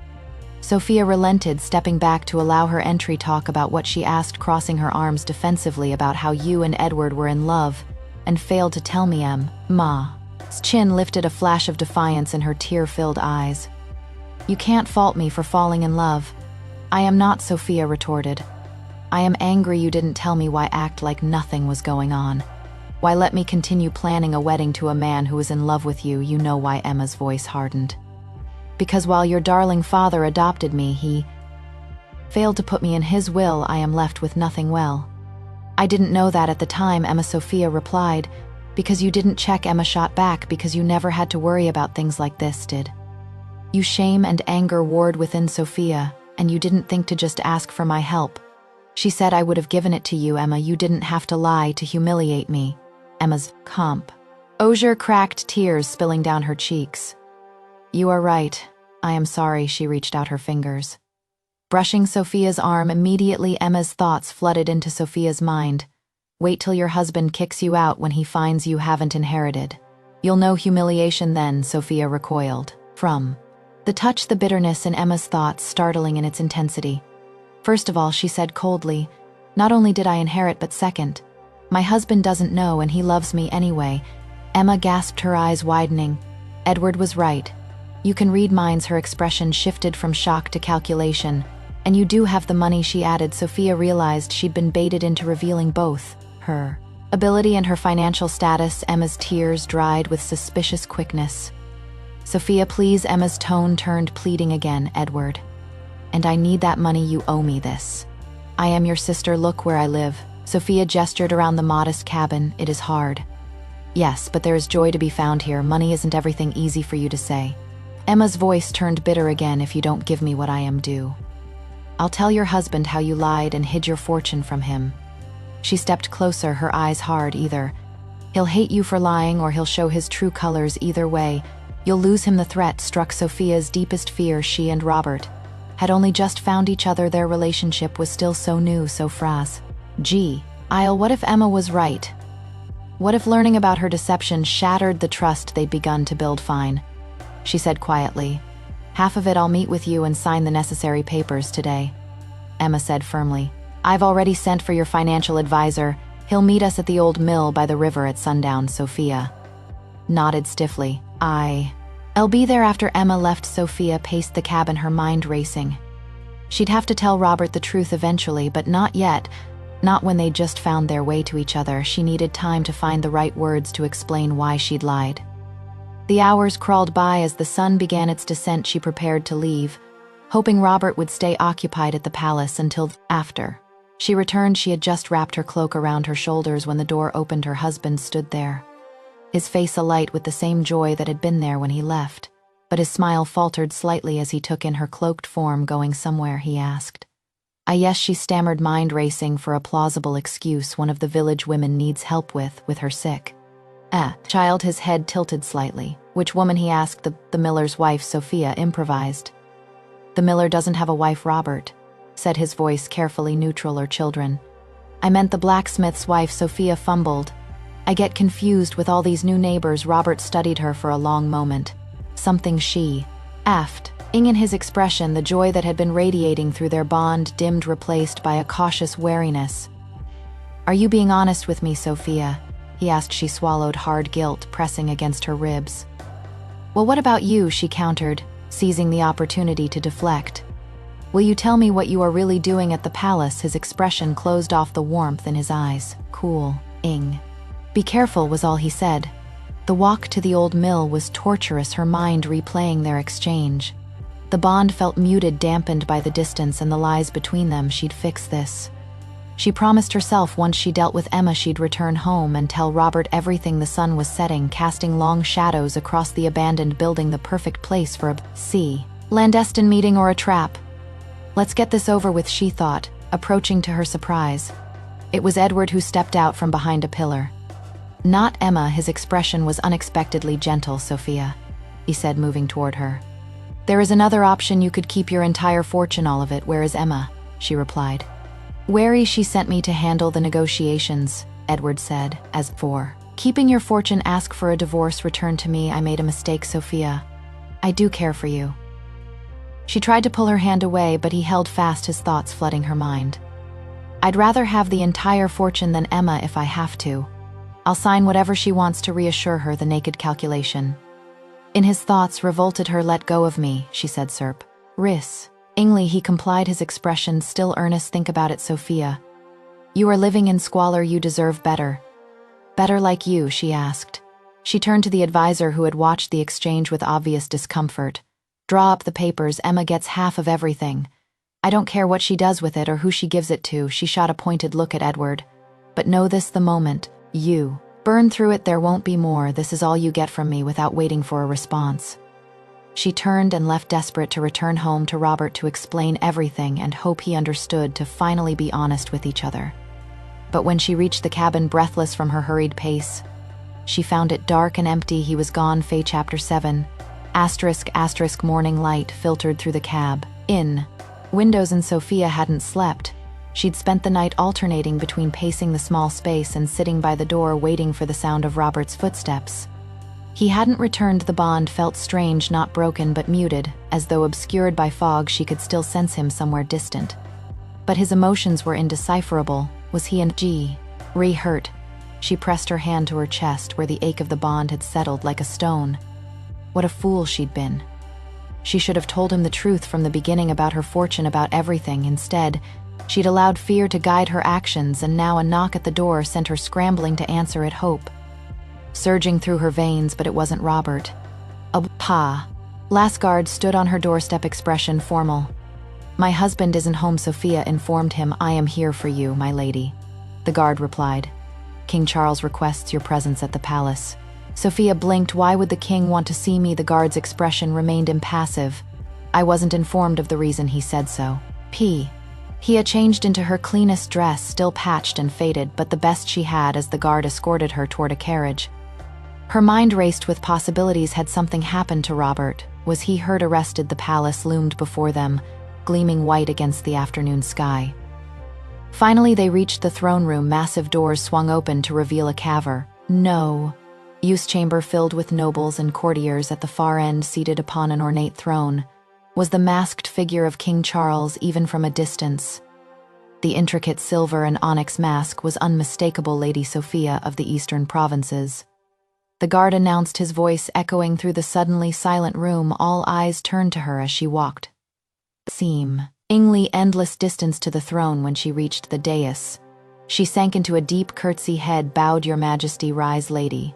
Sophia relented, stepping back to allow her entry. Talk about what? She asked, crossing her arms defensively. About how you and Edward were in love and failed to tell me. Ma's chin lifted, a flash of defiance in her tear-filled eyes. You can't fault me for falling in love. I am not, Sophia retorted. I am angry you didn't tell me. Why act like nothing was going on? Why let me continue planning a wedding to a man who was in love with you? You know why? Emma's voice hardened. Because while your darling father adopted me, he failed to put me in his will. I am left with nothing. Well, I didn't know that at the time, Emma. Sophia replied. Because you didn't check. Emma shot back. Because you never had to worry about things like this, did you? Shame and anger warred within Sophia. And you didn't think to just ask for my help. She said I would have given it to you, Emma. You didn't have to lie to humiliate me. Emma's composure cracked, tears spilling down her cheeks. You are right. I am sorry. She reached out her fingers, brushing Sophia's arm. Immediately, Emma's thoughts flooded into Sophia's mind. Wait till your husband kicks you out when he finds you haven't inherited. You'll know humiliation then. Sophia recoiled from the touch, the bitterness in Emma's thoughts startling in its intensity. First of all, she said coldly, not only did I inherit, but second, my husband doesn't know and he loves me anyway. Emma gasped, her eyes widening. Edward was right. You can read minds. Her expression shifted from shock to calculation. And you do have the money, she added. Sophia realized she'd been baited into revealing both her ability and her financial status. Emma's tears dried with suspicious quickness. Sophia, please. Emma's tone turned pleading again. Edward. And I need that money. You owe me this. I am your sister. Look where I live. Sophia gestured around the modest cabin. It is hard. Yes, but there is joy to be found here. Money isn't everything. Easy for you to say. Emma's voice turned bitter again. If you don't give me what I am due, I'll tell your husband how you lied and hid your fortune from him. She stepped closer, her eyes hard. Either he'll hate you for lying or he'll show his true colors. Either way, you'll lose him. The threat struck Sophia's deepest fear. She and Robert had only just found each other. Their relationship was still so new, so fragile. What if Emma was right? What if learning about her deception shattered the trust they'd begun to build? Fine, she said quietly. Half of it I'll meet with you and sign the necessary papers today. Emma said firmly. I've already sent for your financial advisor. He'll meet us at the old mill by the river at sundown. Sophia nodded stiffly. I'll be there after Emma left. Sophia paced the cabin, her mind racing. She'd have to tell Robert the truth eventually, but not yet. Not when they'd just found their way to each other. She needed time to find the right words to explain why she'd lied. The hours crawled by. As the sun began its descent, she prepared to leave, hoping Robert would stay occupied at the palace until after she returned. She had just wrapped her cloak around her shoulders when the door opened. Her husband stood there, his face alight with the same joy that had been there when he left, but his smile faltered slightly as he took in her cloaked form. Going somewhere, he asked. Yes, she stammered, mind racing for a plausible excuse one of the village women needs help with her sick child. His head tilted slightly. Which woman? He asked. The miller's wife. Sophia improvised. The miller doesn't have a wife, Robert said, his voice carefully neutral. Or children? I meant the blacksmith's wife. Sophia fumbled. I get confused with all these new neighbors." Robert studied her for a long moment. Something she effed. In his expression, the joy that had been radiating through their bond dimmed, replaced by a cautious wariness. "Are you being honest with me, Sophia?" he asked. She swallowed, hard guilt pressing against her ribs. "Well, what about you?" she countered, seizing the opportunity to deflect. "Will you tell me what you are really doing at the palace?" His expression closed off the warmth in his eyes. "Cool, Ing. Be careful," was all he said. The walk to the old mill was torturous, her mind replaying their exchange. The bond felt muted, dampened by the distance and the lies between them. She'd fix this. She promised herself once she dealt with Emma she'd return home and tell Robert everything. The sun was setting, casting long shadows across the abandoned building, the perfect place for a clandestine meeting or a trap. "Let's get this over with," she thought, approaching to her surprise. It was Edward who stepped out from behind a pillar. "Not Emma." His expression was unexpectedly gentle. "Sophia," he said, moving toward her. "There is another option. You could keep your entire fortune, all of it." "Where is Emma?" she replied. "Wary, she sent me to handle the negotiations," Edward said. "As for keeping your fortune, ask for a divorce, return to me. I made a mistake, Sophia. I do care for you." She tried to pull her hand away, but he held fast, his thoughts flooding her mind. "I'd rather have the entire fortune than Emma if I have to. I'll sign whatever she wants." To reassure her, the naked calculation in his thoughts revolted her. "Let go of me," she said. "Serp. Riss." Ingly, he complied, his expression still earnest. "Think about it, Sophia. You are living in squalor. You deserve better." "Better like you?" she asked. She turned to the advisor who had watched the exchange with obvious discomfort. "Draw up the papers. Emma gets half of everything. I don't care what she does with it or who she gives it to." She shot a pointed look at Edward. "But know this the moment you burn through it, there won't be more. This is all you get from me." Without waiting for a response, she turned and left, desperate to return home to Robert, to explain everything and hope he understood, to finally be honest with each other. But when she reached the cabin, breathless from her hurried pace, she found it dark and empty. He was gone. Faye Chapter 7. ****. Morning light filtered through the cab in windows, and Sophia hadn't slept. She'd spent the night alternating between pacing the small space and sitting by the door, waiting for the sound of Robert's footsteps. He hadn't returned. The bond felt strange, not broken but muted, as though obscured by fog. She could still sense him somewhere distant, but his emotions were indecipherable. Was he in hurt? She pressed her hand to her chest, where the ache of the bond had settled like a stone. What a fool she'd been. She should have told him the truth from the beginning, about her fortune, about everything. Instead, she'd allowed fear to guide her actions, and now a knock at the door sent her scrambling to answer it, hope surging through her veins. But it wasn't Robert. Lasgard stood on her doorstep, expression formal. "My husband isn't home," Sophia informed him. "I am here for you, my lady," the guard replied. "King Charles requests your presence at the palace." Sophia blinked. "Why would the king want to see me?" The guard's expression remained impassive. "I wasn't informed of the reason. He said so." He changed into her cleanest dress, still patched and faded, but the best she had, as the guard escorted her toward a carriage. Her mind raced with possibilities. Had something happened to Robert? Was he hurt, arrested? The palace loomed before them, gleaming white against the afternoon sky. Finally, they reached the throne room. Massive doors swung open to reveal a use chamber filled with nobles and courtiers. At the far end, seated upon an ornate throne, was the masked figure of King Charles. Even from a distance, the intricate silver and onyx mask was unmistakable. "Lady Sophia of the Eastern Provinces," the guard announced, his voice echoing through the suddenly silent room. All eyes turned to her as she walked seemingly endless distance to the throne. When she reached the dais, she sank into a deep curtsy, head bowed. "Your Majesty, rise." Lady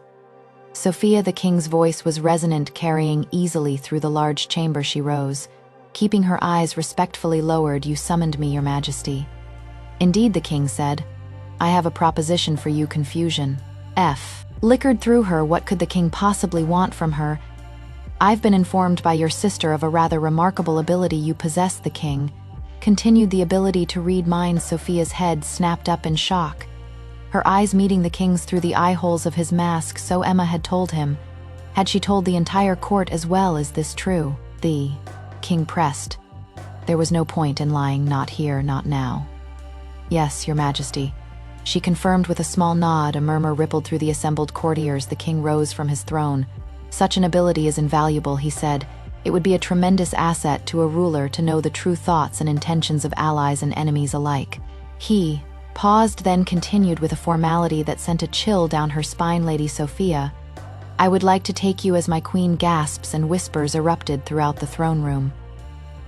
Sophia, the king's voice was resonant, carrying easily through the large chamber. She rose, keeping her eyes respectfully lowered. "You summoned me, Your Majesty." "Indeed," the king said. "I have a proposition for you." Confusion flickered through her. What could the king possibly want from her? "I've been informed by your sister of a rather remarkable ability you possess," the king continued. "The ability to read minds." Sophia's head snapped up in shock, her eyes meeting the king's through the eye holes of his mask. So Emma had told him. Had she told the entire court as well? Is this true? The king pressed. There was no point in lying. Not here, not now. "Yes, Your Majesty." She confirmed with a small nod. A murmur rippled through the assembled courtiers. The king rose from his throne. "Such an ability is invaluable," he said. "It would be a tremendous asset to a ruler to know the true thoughts and intentions of allies and enemies alike." He paused, then continued with a formality that sent a chill down her spine. "Lady Sophia, I would like to take you as my queen." Gasps and whispers erupted throughout the throne room.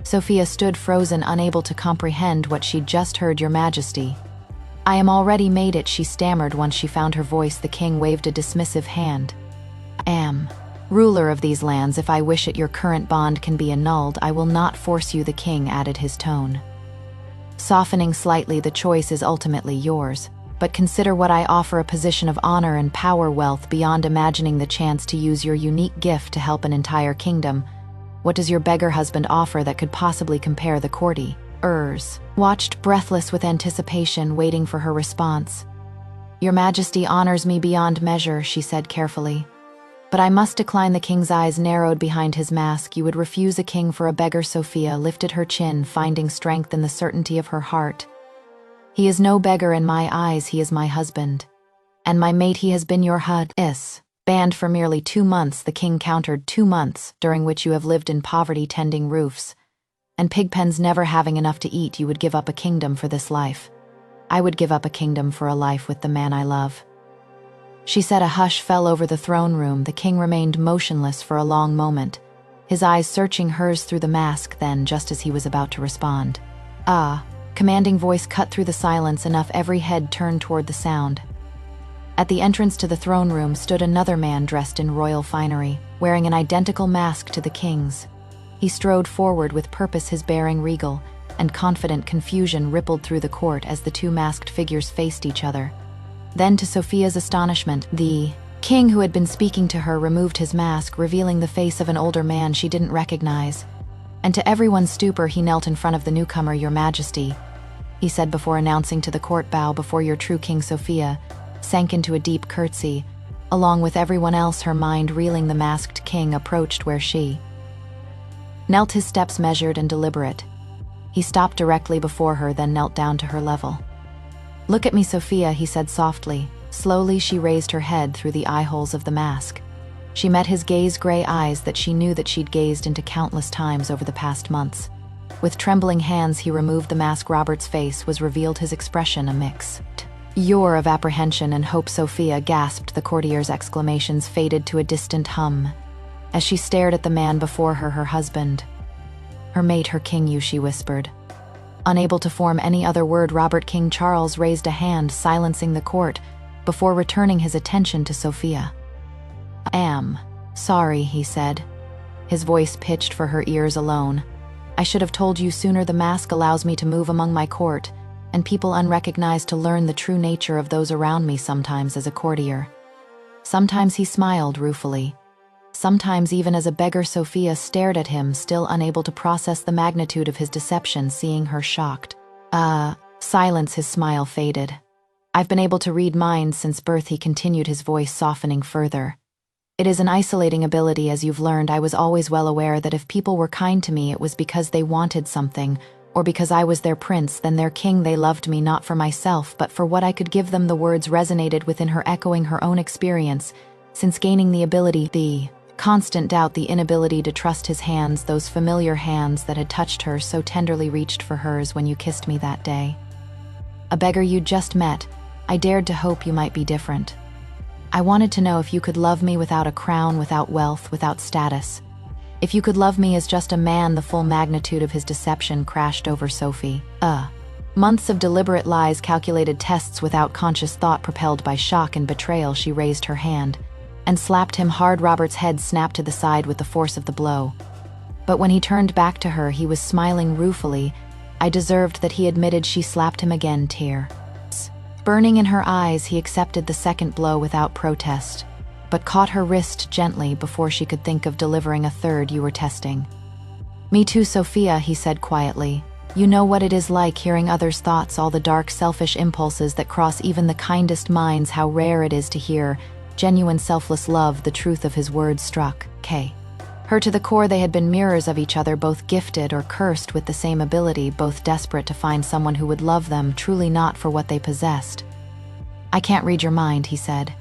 Sophia stood frozen, unable to comprehend what she'd just heard. "Your Majesty, I am already made it," she stammered once she found her voice. The king waved a dismissive hand. "I am ruler of these lands. If I wish it, your current bond can be annulled. I will not force you," the king added, his tone softening slightly. "The choice is ultimately yours. But consider what I offer: a position of honor and power, wealth beyond imagining, the chance to use your unique gift to help an entire kingdom. What does your beggar husband offer that could possibly compare?" The courtiers watched breathless with anticipation, waiting for her response. "Your Majesty honors me beyond measure," she said carefully. "But I must decline." The king's eyes narrowed behind his mask. "You would refuse a king for a beggar?" Sophia lifted her chin, finding strength in the certainty of her heart. "He is no beggar in my eyes. He is my husband. And my mate. He has been your husband. Banned for merely 2 months," the king countered. 2 months, during which you have lived in poverty, tending roofs and pigpens, never having enough to eat. You would give up a kingdom for this life. I would give up a kingdom for a life with the man I love," she said. A hush fell over the throne room. The king remained motionless for a long moment, his eyes searching hers through the mask. Then, just as he was about to respond, commanding voice cut through the silence. Enough. Every head turned toward the sound. At the entrance to the throne room stood another man dressed in royal finery, wearing an identical mask to the king's. He strode forward with purpose, his bearing regal and confident. Confusion rippled through the court as the two masked figures faced each other. Then, to Sophia's astonishment, the king who had been speaking to her removed his mask, revealing the face of an older man she didn't recognize. And to everyone's stupor, he knelt in front of the newcomer. "Your Majesty," he said before announcing to the court, "bow before your true king." Sophia sank into a deep curtsy. Along with everyone else, her mind reeling, the masked king approached where she knelt, his steps measured and deliberate. He stopped directly before her, then knelt down to her level. "Look at me, Sophia," he said softly. Slowly, she raised her head through the eye holes of the mask. She met his gaze, gray eyes that she knew that she'd gazed into countless times over the past months. With trembling hands, he removed the mask. Robert's face was revealed, his expression a mixed "You're" of apprehension and hope. Sophia gasped. The courtiers' exclamations faded to a distant hum as she stared at the man before her. "Her husband, her mate, her king," she whispered. Unable to form any other word, Robert King Charles raised a hand, silencing the court, before returning his attention to Sophia. "I am sorry," he said, his voice pitched for her ears alone. "I should have told you sooner. The mask allows me to move among my court and people unrecognized, to learn the true nature of those around me, sometimes as a courtier. Sometimes." He smiled ruefully. "Sometimes even as a beggar." Sophia stared at him, still unable to process the magnitude of his deception, seeing her shocked. Silence." His smile faded. "I've been able to read minds since birth," he continued, his voice softening further. "It is an isolating ability, as you've learned. I was always well aware that if people were kind to me, it was because they wanted something, or because I was their prince, then their king. They loved me not for myself, but for what I could give them." The words resonated within her, echoing her own experience. Since gaining the ability, the constant doubt, the inability to trust his hands, those familiar hands that had touched her so tenderly, reached for hers when you kissed me that day. A beggar you'd just met. I dared to hope you might be different. I wanted to know if you could love me without a crown, without wealth, without status. If you could love me as just a man." The full magnitude of his deception crashed over Sophie. Months of deliberate lies, calculated tests without conscious thought, propelled by shock and betrayal. She raised her hand and slapped him hard. Robert's head snapped to the side with the force of the blow. But when he turned back to her, he was smiling ruefully. "I deserved that," he admitted. She slapped him again, tears burning in her eyes. He accepted the second blow without protest, but caught her wrist gently before she could think of delivering a third. "You were testing me too, Sophia," he said quietly. "You know what it is like hearing others' thoughts, all the dark, selfish impulses that cross even the kindest minds. How rare it is to hear genuine, selfless love." The truth of his words struck her to the core. They had been mirrors of each other, both gifted or cursed with the same ability, both desperate to find someone who would love them truly, not for what they possessed, I can't read your mind, he said,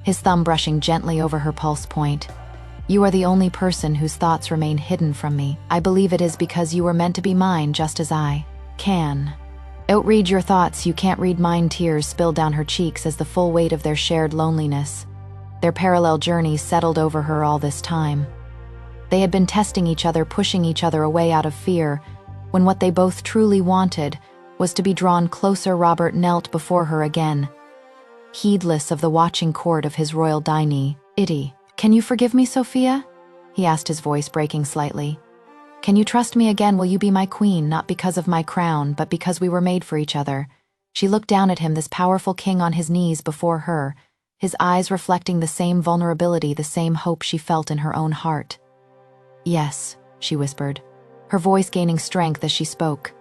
his thumb brushing gently over her pulse point. You are the only person whose thoughts remain hidden from me. I believe it is because you were meant to be mine just as I can. Outread your thoughts, you can't read mine. Tears spilled down her cheeks as the full weight of their shared loneliness, their parallel journeys settled over her all this time. They had been testing each other, pushing each other away out of fear, when what they both truly wanted was to be drawn closer. Robert knelt before her again, heedless of the watching court of his royal dynasty. Can you forgive me, Sophia? He asked, his voice breaking slightly. Can you trust me again? Will you be my queen, not because of my crown, but because we were made for each other? She looked down at him, this powerful king on his knees before her, his eyes reflecting the same vulnerability, the same hope she felt in her own heart. Yes, she whispered, her voice gaining strength as she spoke.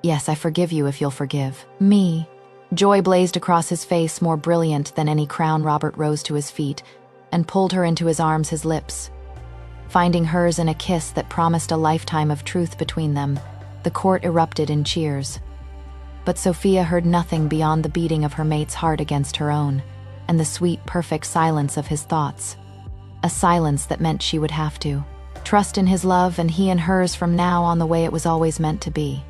Yes, I forgive you if you'll forgive me. Joy blazed across his face, more brilliant than any crown. Robert rose to his feet and pulled her into his arms, his lips finding hers in a kiss that promised a lifetime of truth between them. The court erupted in cheers. But Sophia heard nothing beyond the beating of her mate's heart against her own, and the sweet, perfect silence of his thoughts. A silence that meant she would have to trust in his love and he in hers from now on the way it was always meant to be.